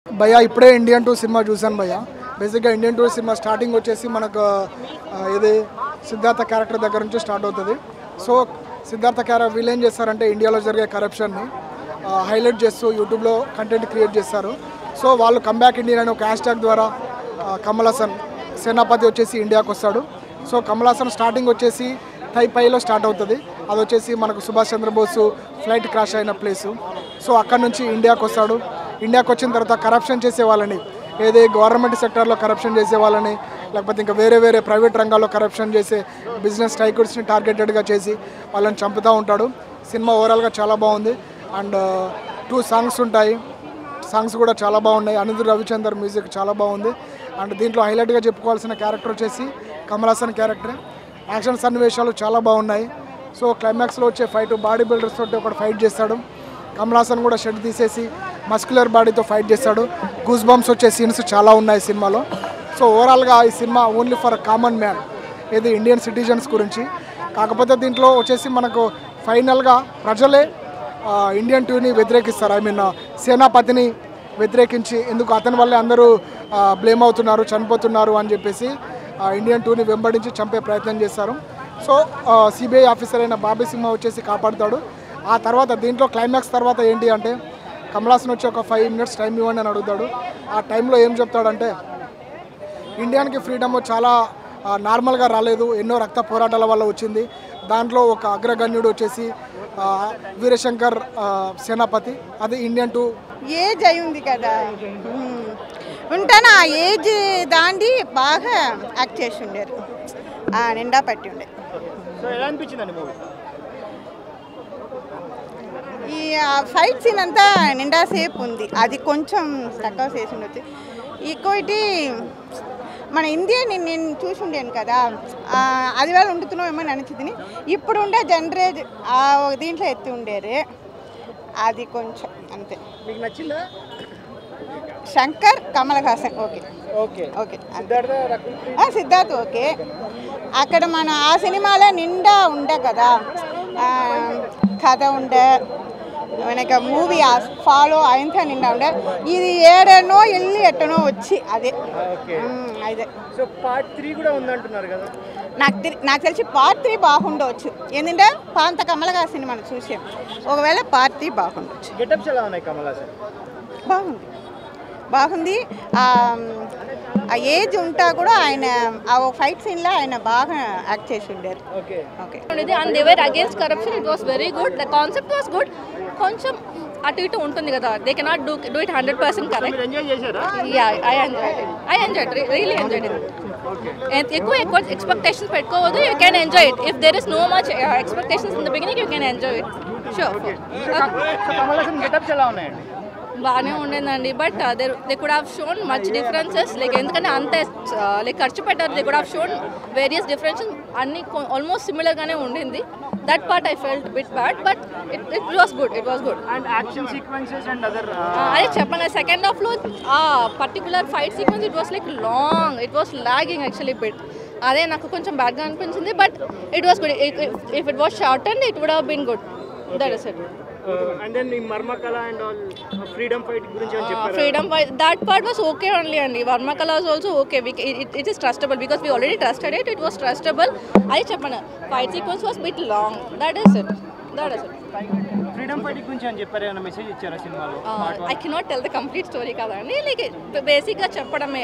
భయ్యా ఇప్పుడే Indian two cinema చూసాను భయ్యా. బేసిక్గా ఇండియన్ టూ సినిమా స్టార్టింగ్ వచ్చేసి మనకు ఇది సిద్ధార్థ క్యారెక్టర్ దగ్గర నుంచి స్టార్ట్ అవుతుంది. సో సిద్ధార్థ క్యారెక్టర్ వీళ్ళు ఏం చేస్తారంటే ఇండియాలో జరిగే కరప్షన్ని హైలైట్ చేస్తూ యూట్యూబ్లో కంటెంట్ క్రియేట్ చేస్తారు. సో వాళ్ళు కంబ్యాక్ ఇండియన్ అనే ఒక హ్యాష్ ట్యాగ్ ద్వారా కమల్ హాసన్ సేనాపతి వచ్చేసి ఇండియాకి వస్తాడు. సో కమల్ హాసన్ స్టార్టింగ్ వచ్చేసి తైపైలో స్టార్ట్ అవుతుంది. అది వచ్చేసి మనకు సుభాష్ చంద్రబోస్ ఫ్లైట్ క్రాష్ అయిన ప్లేసు. సో అక్కడ నుంచి ఇండియాకి వస్తాడు. ఇండియాకి వచ్చిన తర్వాత కరప్షన్ చేసే వాళ్ళని, ఏది గవర్నమెంట్ సెక్టర్లో కరప్షన్ చేసే వాళ్ళని, లేకపోతే ఇంకా వేరే వేరే ప్రైవేట్ రంగాల్లో కరప్షన్ చేసే బిజినెస్ టైకూర్స్ని టార్గెటెడ్గా చేసి వాళ్ళని చంపుతూ ఉంటాడు. సినిమా ఓవరాల్గా చాలా బాగుంది. అండ్ 2 సాంగ్స్ ఉంటాయి. సాంగ్స్ కూడా చాలా బాగున్నాయి. అనిరుద్ రవిచందర్ మ్యూజిక్ చాలా బాగుంది. అండ్ దీంట్లో హైలైట్గా చెప్పుకోవాల్సిన క్యారెక్టర్ వచ్చేసి కమల్ హాసన్ క్యారెక్టర్. యాక్షన్ సన్నివేశాలు చాలా బాగున్నాయి. సో క్లైమాక్స్లో వచ్చే ఫైట్ బాడీ బిల్డర్స్ తోటి ఒకటి ఫైట్ చేస్తాడు. కమల్ హాసన్ కూడా షెడ్ తీసేసి మస్కులర్ బాడీతో ఫైట్ చేస్తాడు. గూస్ బంప్స్ వచ్చే సీన్స్ చాలా ఉన్నాయి సినిమాలో. సో ఓవరాల్గా ఈ cinema only for common man, ఇది ఇండియన్ సిటిజన్స్ గురించి. కాకపోతే దీంట్లో వచ్చేసి మనకు ఫైనల్గా ప్రజలే ఇండియన్ టూని వ్యతిరేకిస్తారు. ఐ మీన్ సేనాపతిని వ్యతిరేకించి ఎందుకు అతని వల్లే అందరూ బ్లేమ్ అవుతున్నారు, చనిపోతున్నారు అని చెప్పేసి ఇండియన్ టూని వెంబడించి చంపే ప్రయత్నం చేస్తారు. సో సిబిఐ ఆఫీసర్ అయిన బాబీ సింహ వచ్చేసి కాపాడుతాడు. ఆ తర్వాత దీంట్లో క్లైమాక్స్ తర్వాత ఏంటి అంటే కమల్ హాసన్ వచ్చి ఒక 5 minutes టైం ఇవ్వండి అని అడుగుతాడు. ఆ టైంలో ఏం చెప్తాడంటే ఇండియాకి ఫ్రీడమ్ చాలా నార్మల్గా రాలేదు, ఎన్నో రక్త పోరాటాల వల్ల వచ్చింది. దాంట్లో ఒక అగ్రగణ్యుడు వచ్చేసి వీరశంకర్ సేనాపతి, అది ఇండియన్ టూ ఏజ్ అయి ఉంది కదా ఉంటాను. ఆ ఏజ్ దాండి బాగా యాక్ట్ చేసి ఉండేరు, నిండా పట్టి ఉండే. ఈ ఫైట్ సీన్ అంతా నిండా సేపు ఉంది, అది కొంచెం తక్కువ చేసి ఉండొచ్చు. ఇంకోటి మన ఇండియా నేను చూసి ఉండేను కదా, అది వేళ ఉండుతున్నాం ఏమో నచ్చింది. ఇప్పుడు ఉండే జనరేజ్ దీంట్లో ఎత్తి ఉండేరు, అది కొంచెం అంతే. మీకు నచ్చిందా? Shankar, Kamal Haasan okay okay okay Siddhartha okay. అక్కడ మన ఆ సినిమాలో నిండా ఉండే కదా, కథ ఉండే మనకి మూవీ ఫాలో అయింత నిండా ఉండే. ఇది ఏడనో వెళ్ళి ఎట్టనో వచ్చి అదే అదే. సో పార్ట్ 3 కూడా ఉందంటున్నారు కదా. నాకు తెలిసి పార్ట్ 3 బాగుండవచ్చు. ఏంటంటే పాంత కమల్ హాసన్ సినిమాను చూసాం, ఒకవేళ పార్ట్ 3 బాగుండొచ్చు. గెటప్స్ ఎలా ఉన్నాయి కమల్ హాసన్? బాగుంది. ఆ ఏజ్ ఉంటా కూడా ఆయన ఆ ఫైట్ సీన్లో ఆయన బాగా యాక్ట్ చేసి ఉండారు. Okay okay. And they were against corruption. It was very good. The concept was good. కొంచెం అటు ఇటు ఉంటుంది కదా, they cannot do it 100% correct. Enjoy చేశారా? Yeah, I enjoyed really enjoyed it. ఎక్కువ ఎక్స్పెక్టేషన్స్ పెట్టుకోవద్దు. You can enjoy it. If there is no much expectations in the beginning, you can enjoy it. Sure. Kamal Haasan getups ఎలా ఉన్నాయండి? బాగానే ఉండేదండి. But they could have shown much differences. Like ఎందుకంటే అంత like ఖర్చు పెట్టారు. They could have shown various differences. అన్ని almost సిమిలర్గానే ఉండింది. That part I felt bit bad, but it was good. And action sequences and other అదే చెప్పండి. Second హాఫ్లో ఆ particular fight sequence it was like long, it was lagging actually bit. అదే నాకు కొంచెం బ్యాడ్గా అనిపించింది. But it was good. If it was short and it would have been good. That is it. and then in Marmakala and all freedom fight gurinchi ani chepparu. Freedom fight, that part was okay only, andi Marmakala was also okay. It is trustable because we already trusted it. It was trustable. I cheppana fight sequence was bit long. That is it. Freedom fight gurinchi ani chepparu, ana message ichchara cinemalo? I cannot tell the complete story kada andi. Like basic ga cheppadame,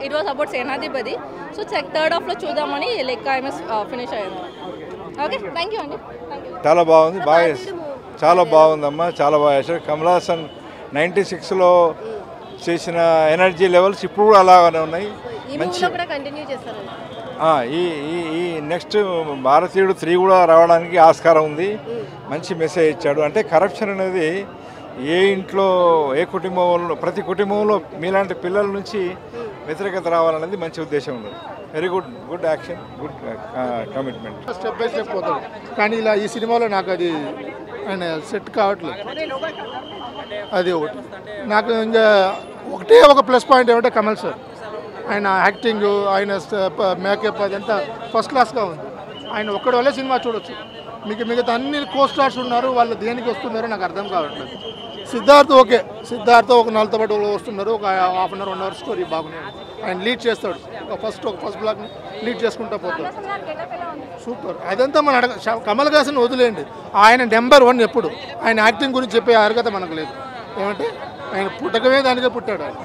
it was about Senadipati. So third half lo chudamani like I must finish ayandi. Okay, thank you andi. Thank you. చాలా బాగుంది. చాలా బాగుందమ్మా, చాలా బాగా చేశారు. కమల్ హాసన్ 96లో చేసిన energy levels ఇప్పుడు కూడా అలాగే ఉన్నాయి. మంచి ఈ నెక్స్ట్ భారతీయుడు 3 కూడా రావడానికి ఆస్కారం ఉంది. మంచి మెసేజ్ ఇచ్చాడు. అంటే కరప్షన్ అనేది ఏ ఇంట్లో ఏ కుటుంబంలో, ప్రతి కుటుంబంలో మీలాంటి పిల్లల నుంచి వ్యతిరేకత రావాలనేది మంచి ఉద్దేశం ఉంది. Very good action, good commitment. Step by step పోతాడు. కానీ ఇలా ఈ సినిమాలో నాకు అది ఆయన సెట్ కావట్లేదు. అది ఒకటి నాకు. ఇంకా ఒక ప్లస్ పాయింట్ ఏమంటే కమల్ సార్, ఆయన యాక్టింగ్, ఆయన మేకప్ అదంతా ఫస్ట్ క్లాస్గా ఉంది. ఆయన ఒక్కడి వల్లే సినిమా చూడొచ్చు. మిగతా అన్ని కో స్టార్స్ ఉన్నారు, వాళ్ళు దేనికి వస్తున్నారో నాకు అర్థం కావట్లేదు. సిద్ధార్థ్ ఓకే, సిద్ధార్థ్ ఒక 4తో పాటు వస్తున్నారు, ఒక half an hour 1 hour story బాగున్నాయి. ఆయన లీడ్ చేస్తాడు, ఒక ఫస్ట్ బ్లాక్ని లీడ్ చేసుకుంటూ పోతాడు. సూపర్. అదంతా మన కమల్ హాసన్ వదిలేయండి, ఆయన నెంబర్ 1 ఎప్పుడు. ఆయన యాక్టింగ్ గురించి చెప్పే అర్హత మనకు లేదు. ఏమంటే ఆయన పుట్టకమే దానికే పుట్టాడు ఆయన.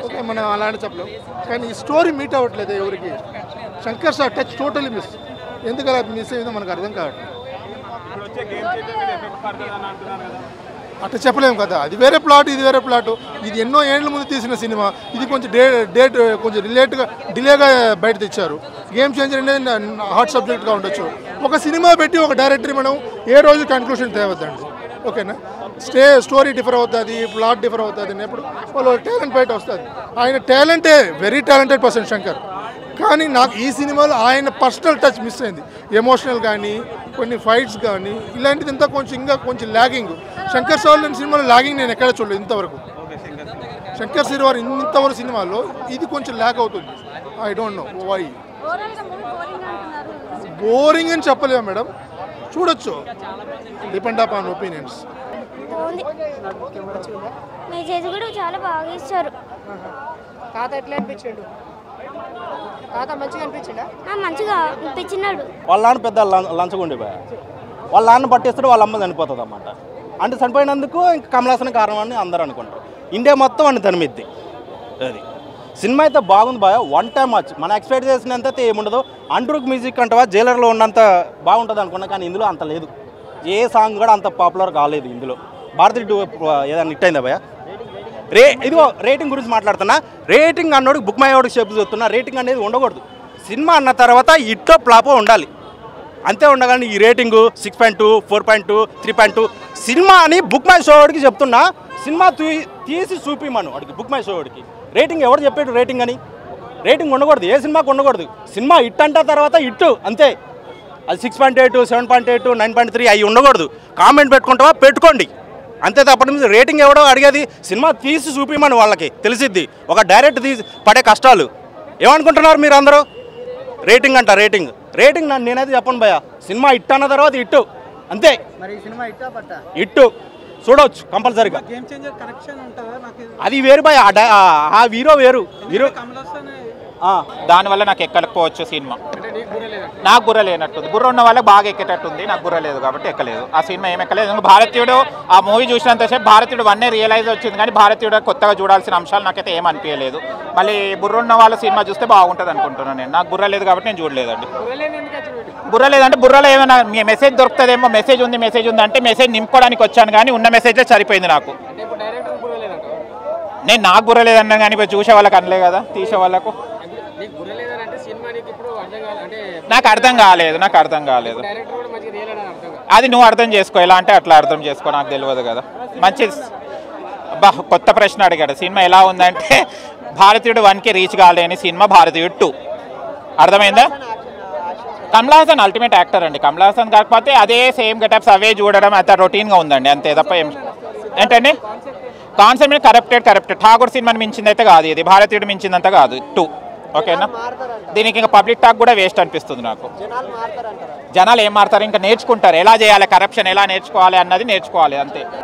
ఓకే, మనం అలాంటి చెప్పలేము. కానీ ఈ స్టోరీ మీట్ అవ్వట్లేదు ఎవరికి. Shankar sir touch totally miss. ఎందుకు అలా మిస్ అయిందో మనకు అర్థం కావట్లేదు. అట్లా చెప్పలేము కదా, అది వేరే ప్లాట్, ఇది వేరే ప్లాట్. ఇది ఎన్నో ఏళ్ళ ముందు తీసిన సినిమా, ఇది కొంచెం డేట్ కొంచెం డిలేగా బయట తెచ్చారు. గేమ్ చేంజర్ అనేది హాట్ సబ్జెక్ట్గా ఉండొచ్చు. ఒక సినిమా పెట్టి ఒక డైరెక్టర్ మనం ఏ రోజు కన్క్లూషన్ తేవద్దండి. ఓకేనా, స్టోరీ డిఫర్ అవుతుంది, ప్లాట్ డిఫర్ అవుతుంది, ఎప్పుడు వాళ్ళు టాలెంట్ బయట వస్తుంది. ఆయన టాలెంటే వెరీ టాలెంటెడ్ పర్సన్ శంకర్. కానీ నాకు ఈ సినిమాలో ఆయన పర్సనల్ టచ్ మిస్ అయింది. ఎమోషనల్ కానీ, కొన్ని ఫైట్స్ కానీ, ఇలాంటిది ఇంత కొంచెం ల్యాగింగ్. శంకర్ సార్ సినిమాలో ల్యాగింగ్ నేను ఎక్కడ చూడలేదు ఇంతవరకు. శంకర్ సార్ ఇంతవరకు సినిమాలో ఇది కొంచెం ల్యాగ్ అవుతుంది. I don't know why. Boring అని చెప్పలేము మేడం, చూడొచ్చు, డిపెండ్ అపాన్ ఒపీనియన్స్. మెసేజ్ కూడా చాలా బాగా ఇస్తారు. తాత ఎట్లా అనిపించాడు? తాత మంచిగా అనిపించిందా? మంచిగా అనిపించినాడు. వాళ్ళ నాన్న పెద్ద లంచగొండి వాళ్ళ నాన్న పట్టేస్తాడు, వాళ్ళ అమ్మ చనిపోతుంది అన్నమాట. అంటే చనిపోయినందుకు ఇంకా కమల్ హాసన్ కారణం అని అందరూ అనుకుంటారు. ఇండియా మొత్తం అని తనిమిద్ది. అది సినిమా అయితే బాగుంది బాగా, 1 టైం వాచ్. మనం ఎక్స్పెక్ట్ చేసినంత ఏముండదు. అండ్రూక్ మ్యూజిక్ అంటవా జైలర్లో ఉన్నంత బాగుంటుంది అనుకున్నా, కానీ ఇందులో అంత లేదు. ఏ సాంగ్ కూడా అంత పాపులర్ కాలేదు ఇందులో. భారతీ ఏదైనా హిట్ అయిందా భయ? ఇదిగో రేటింగ్ గురించి మాట్లాడుతున్నా. రేటింగ్ అన్నోడికి బుక్ మై వాడికి చెప్పి చెప్తున్నా, రేటింగ్ అనేది ఉండకూడదు. సినిమా అన్న తర్వాత ఇట్లో ప్లాపో ఉండాలి, అంతే ఉండగానే ఈ రేటింగు 6.2, 4.2, 3.2 సినిమా అని బుక్ మై షో వాడికి చెప్తున్నా. సినిమా తీసి చూపిమను వాడికి, బుక్ మై షో వాడికి. రేటింగ్ ఎవరు చెప్పాడు రేటింగ్ అని? రేటింగ్ ఉండకూడదు, ఏ సినిమాకి ఉండకూడదు. సినిమా హిట్ అంటే తర్వాత హిట్ అంతే. అది 6.8, 7.8, 9.3 అవి ఉండకూడదు. కామెంట్ పెట్టుకుంటావా పెట్టుకోండి, అంతే తప్పటి నుంచి రేటింగ్ ఎవడో అడిగేది. సినిమా తీసి చూపిమని వాళ్ళకి తెలిసిద్ది. ఒక డైరెక్ట్ తీసి పడే కష్టాలు ఏమనుకుంటున్నారు మీరు అందరూ? రేటింగ్ అంట, రేటింగ్ నేనైతే చెప్పను భయ. సినిమా హిట్ అన్న తర్వాత హిట్ అంతే. హిట్ చూడవచ్చు కంపల్సరీగా. అది వేరు భయ, ఆ హీరో వేరు. దానివల్ల నాకు ఎక్కకపోవచ్చు సినిమా. నాకు బుర్ర లేనట్టుంది, బుర్ర ఉన్న వాళ్ళకి బాగా ఎక్కేటట్టుంది. నాకు బుర్ర లేదు కాబట్టి ఎక్కలేదు ఆ సినిమా. ఏం ఎక్కలేదు. భారతీయుడు ఆ మూవీ చూసినంతసేపు భారతీయుడు 1 రియలైజ్ వచ్చింది, కానీ భారతీయుడు కొత్తగా చూడాల్సిన అంశాలు నాకైతే ఏం అనిపించలేదు. మళ్ళీ బుర్ర ఉన్న వాళ్ళ సినిమా చూస్తే బాగుంటుంది అనుకుంటున్నాను నేను. నాకు బుర్ర లేదు కాబట్టి నేను చూడలేదండి. బుర్ర లేదంటే బుర్రలో ఏమైనా మెసేజ్ దొరుకుతుందేమో, మెసేజ్ ఉంది అంటే మెసేజ్ నింపుకోవడానికి వచ్చాను, కానీ ఉన్న మెసేజ్లో సరిపోయింది నాకు. నాకు బుర్ర లేదన్నా కానీ చూసే వాళ్ళకి అనలే కదా, తీసే వాళ్ళకు. నాకు అర్థం కాలేదు. అది నువ్వు అర్థం చేసుకో, ఎలా అంటే అట్లా అర్థం చేసుకో, నాకు తెలియదు కదా. మంచి కొత్త ప్రశ్న అడిగాడు. సినిమా ఎలా ఉందంటే భారతీయుడు 1కి రీచ్ కాలేని సినిమా భారతీయుడు 2. అర్థమైందా? కమల్ హాసన్ అల్టిమేట్ యాక్టర్ అండి. కమల్ హాసన్ కాకపోతే అదే సేమ్ గెటప్స్ అవే చూడడం అంత రొటీన్గా ఉందండి, అంతే తప్ప ఏం. ఏంటండి కాన్సెప్ట్ కరప్టెడ్. ఠాగూర్ సినిమాని మించింది అయితే కాదు ఇది, భారతీయుడు మించిందంత కాదు 2. ఓకేనా? దీనికి ఇంకా పబ్లిక్ టాక్ కూడా వేస్ట్ అనిపిస్తుంది నాకు. జనాలు ఏం మారుతారు, ఇంకా నేర్చుకుంటారు ఎలా చేయాలి, కరప్షన్ ఎలా నేర్చుకోవాలి అన్నది నేర్చుకోవాలి అంతే.